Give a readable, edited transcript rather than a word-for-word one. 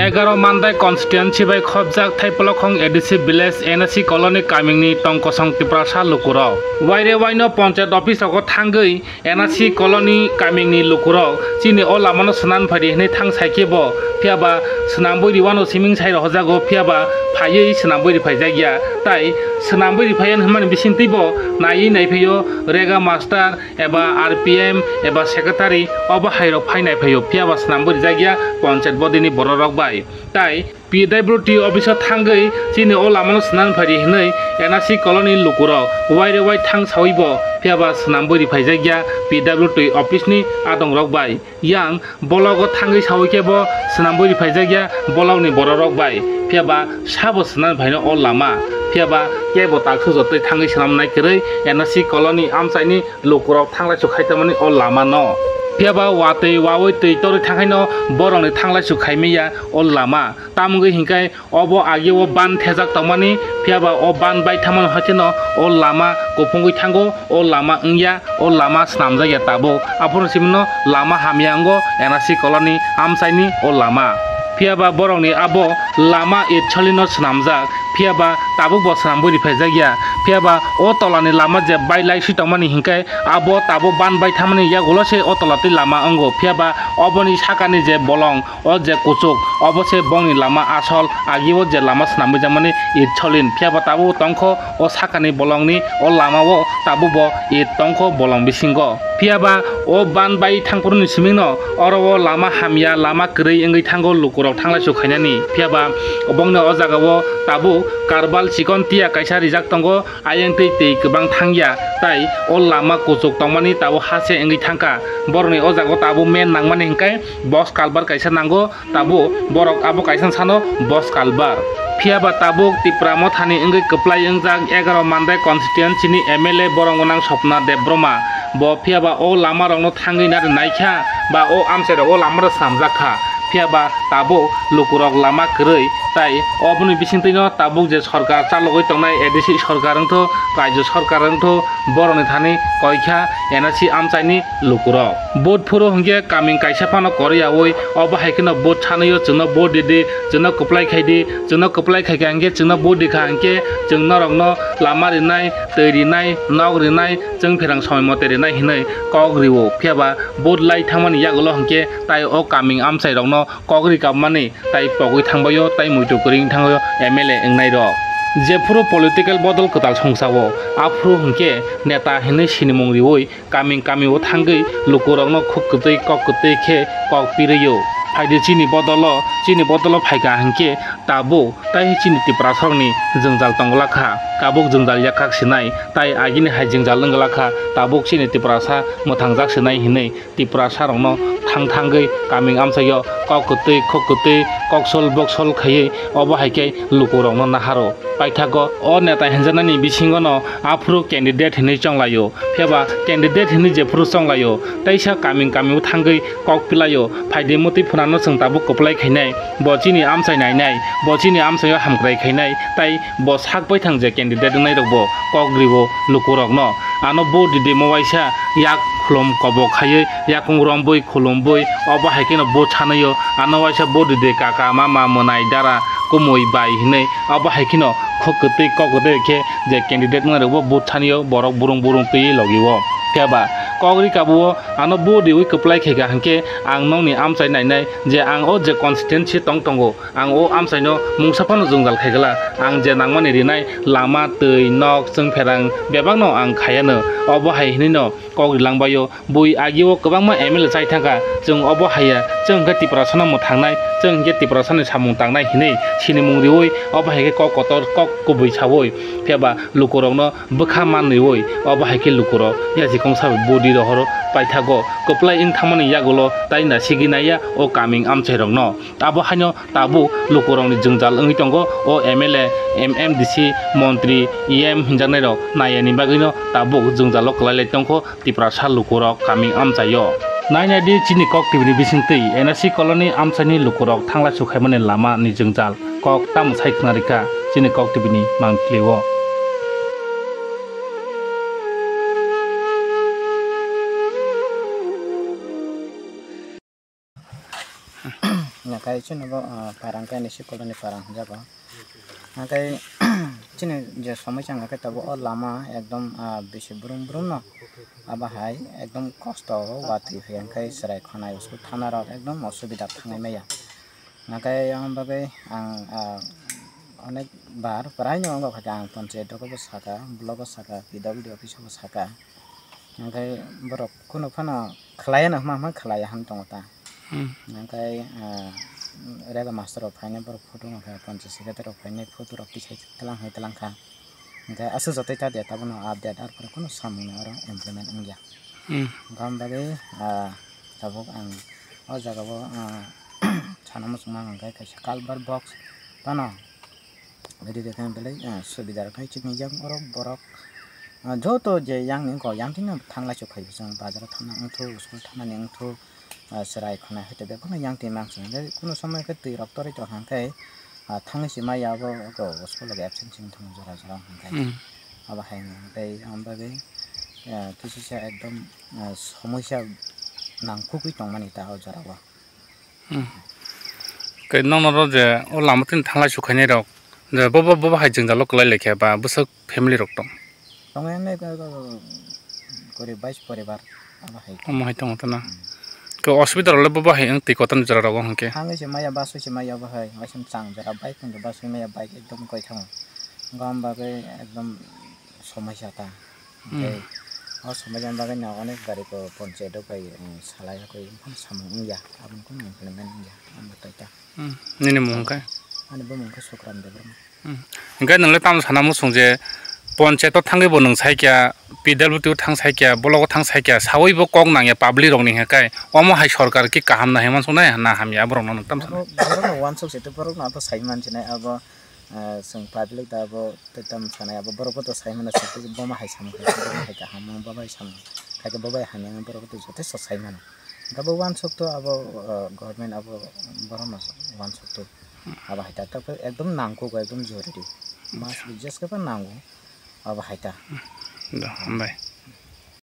11 mandai constituency by khobjak thaipolokong edc village NSC colony kamingni tongkosong tiprasa lukurok waire waino panchayat office ko thangoi NSC colony kamingni lukurok chini o lamano snan phari hne thang saikebo phiaba snamboi riwano siming sai hojago phiaba phayei snamboi phaijagia tai snamboi phayan hman bisintibo nai naipheyo rega master eba RPM eba secretary oba hairo phainai pheyo phiaba snamboi jagia panchayat bodini bororok bai tai PWT office thangoi chini o lamano snan phari hne NSC colony lukurok waire wai thang sawibo phiaba snamboi phaijagia PWT office ni adongrok bai yang bologo thangoi sawikebo snamboi phaijagia bologni bororok bai phiaba sabo snan phaino o lama phiaba kebo taksu jotai thangoi sanamnai kerei NSC colony amsaini lukurok thanglai sukhaitamani o lama no phiaba watei wawoi tei tori thanghaino borongni thanglai sukhaimiya o lama tamungoi hingkai obo age o ban thejak tongmani phiaba o ban bai thamon hachino o lama kopungoi thango o lama ungya o lama snamjaya tabo apun simno lama hamyango NSC colony amsaini o lama phiaba borongni abo lama etcholino snamjak phiaba tabuk bo snamboi phaijagia phiaba o tolani lama je bailai sitongmani hingkai abo tabo ban bai thamani yagulo se o tolati lama ango phiaba oboni sakani je bolong o je kuchuk obo se bongni lama asol agiwo je lama snamboi jamani etcholin phiaba tabo tongkho o sakani bolongni o lama o tabo bo et tongkho bolong bisingo phiaba o ban bai thangpurni simingno oro lama hamya lama krei engai thango lukurok thanglai sukhainani phiaba obongno o jagao tabo karbal chikon tia kaisa rijak tongo ayang tei tei kebang thangya tai o lama kuchuk tongmani tabo hase engai thangka borni o jago tabo men nangmani hingkai box kalbar kaisa nango tabo borok abo kaisa sano box kalbar phiaba tabuk tipramo thani engai keplai engjak 11 mandai constituency ni MLA borongonang Sopna Debroma bo phiaba o lama rongno thangoi na naikha ba o amse o lama samjakha phiaba tabuk lukurok lama krei tai oboni bisingtino tabuk je sarkar chalogoi tongnai ADC sarkar rongtho rajya sarkar rongtho boroni thani koikha NSC amchaini lukurok bot phuro hingke kaming kaisa phano koriawoi obo haikino bot chanayo chungno bot didi chungno kuplai khaidi chungno kuplai khaika hingke chungno bot dikha hingke chungno rongno lama rinai tei rinai nog rinai chung pherang samai mote rinai hinai kogriwo phiaba bot lai thangmani yagulo hingke tai o kaming amchai rongno kogri kapmani tai pogoi thangbayo tai muitu kring thangayo MLA engnai rok jefuro political bodol kotal songsawo afro hingke neta hinai sinimung riwoi kaming o thangoi lukurokno khuk kutei kok kutei khe kok piriyo faide chini bodolo phaika hingke tabo tai chini tiprasrokni jongjal tonglakha kabuk jongjal yakhak sinai tai agini haijingjal nglakha tabuk chini tiprasa mothangjak sinai hinai tiprasa rokno thangoi kaming amsayo kok kutei khuk kutei koksol boksol khaiye obo haike lukurokno naharo paithago o neta henjanani bisingono afro candidate hinai chonglayo phiaba candidate hinai jefuro chonglayo taisa kaming thangoi kok pilayo faide moti phunano sengtabu koplai khainai bo chini amsai nainai bo chini amsayo hamkrai khainai tai bo sakbai thangje candidate nai rokbo kogribo lukurokno ano bo didi mowaisa yak khulom kobo khaiye yakung romboi khulumboi obo haikino bo chanayo ano waisa bo didi kaka mama monai dara komoi bai hinai obo haikino khokutei kokutei khe je candidate ngai rokbo bo chaniyo borok burung tei logiwo phiaba kogri kabuo ano bo diwi keplai khega hangke ang nongni amchai nainai je ang o je constituency tongtongo ang o amchai no mungsaphano jongjal khaigala ang je nangmani rinai lama tei nok chung pherang bebangno ang khayano obo hai hinino kogri langbayo bui agio kwbangma MLA chai thangka chung obo haya chung ga tiprasana mo thangnai chung ge tiprasana samung tangnai hinai sinimung riwoi obo haike kok kotor kok kubui chawoi phiaba lukurokno bukha manniwoi obo haike lukurok yaji kongsa bodi rohoro paithago koplai ing thamani yagulo taina siginaya o kaming amchairokno abo haino tabu lukurokni jongjal ongoi tongo o MLA MMDC montri EM hinjanai rok nayani bagino tabu jongjalo klalai tongkho tiprasa lukurok kaming amchayo naina di chini kok tibni bisingtei NSC colony amchaini lukurok thanglai sukhaimani lama ni jongjal kok tamu saikhnarika chini kok tibni mangkliwo nakai chino bo parang kai NSC colony parang jago nakai chini je সমস্যা নাkai tabo o lama ekdom beshi brum brum no aba hai ekdom kosto wati phayan kai serai khonai usko thana rok ekdom osubida thangai maya nakai ang bagai ang অনেক বার প্রায় নঙ্গ খাকা আং panchayat ko saka blog saka PWD office ko saka nakai borok kuno phano khlaya na ma khlaya han tongta nakai rega master of finance borok photo nakai panchayat secretary of finance photo rok tisai telang hai telang kha nakai asu jotai ta de tabono update ar pore kuno samune aro implement ongya gam bagai tabok ang o jaga bo chanamu suma nakai kaisa kalbar box tano Jadi dekan belai sudah rakai cini jam orang borok joto je yang ni ko yang tina thangla chokai bisang bazar thana angtho usul thana ni angtho serai khona hete be kono yang timang sing le kuno samay ke tui raptori to hangkai thang sima ya bo ko usul lagi absent sing thang jara jara hangkai aba hai dei amba be kisi se ekdom সমস্যা nangkukui tongmani ta ho jara wa ke nong no je o lamatin thangla chokai rok je bobo hai jeng jalo klai lekhe ba busuk family rok tong tongene kori 22 poribar aba hai mo hai tong tana ko অসুবিধা হলে bobo hai ang ti kotan jara rok hangke hangi se maya basu se maya ba hai wasam chang jara bike kun basu maya bike ekdom koi thang gam ba ge ekdom সমস্যা ta o সমস্যা ba ge na onek gari ko panchayat kai salai koi samung ya abun kun implement ya amba ta nini mo hangkai ani bo mungka sukram de bro hingkai nongle tam sanamu sungje panchayat থাঙ্গে bo nong saikya PWD thang saikya blogo thang saikya sawoi bo kok nangya public rok ni hekai omo hai sarkar ki kaham na heman sunai na hamya borok nang tam sana borok one sub sete borok na to saiman chine abo sung public da abo tetam sana abo borok to saiman na sete bo ma hai sam hai ka ham bo bai sam kai bo bai hanya borok to jote so saiman da bo one sub to abo government abo borok na one sub to aba hai ta ekdom nangko ko ekdom joruri mas just ka nangko aba hai ta da bai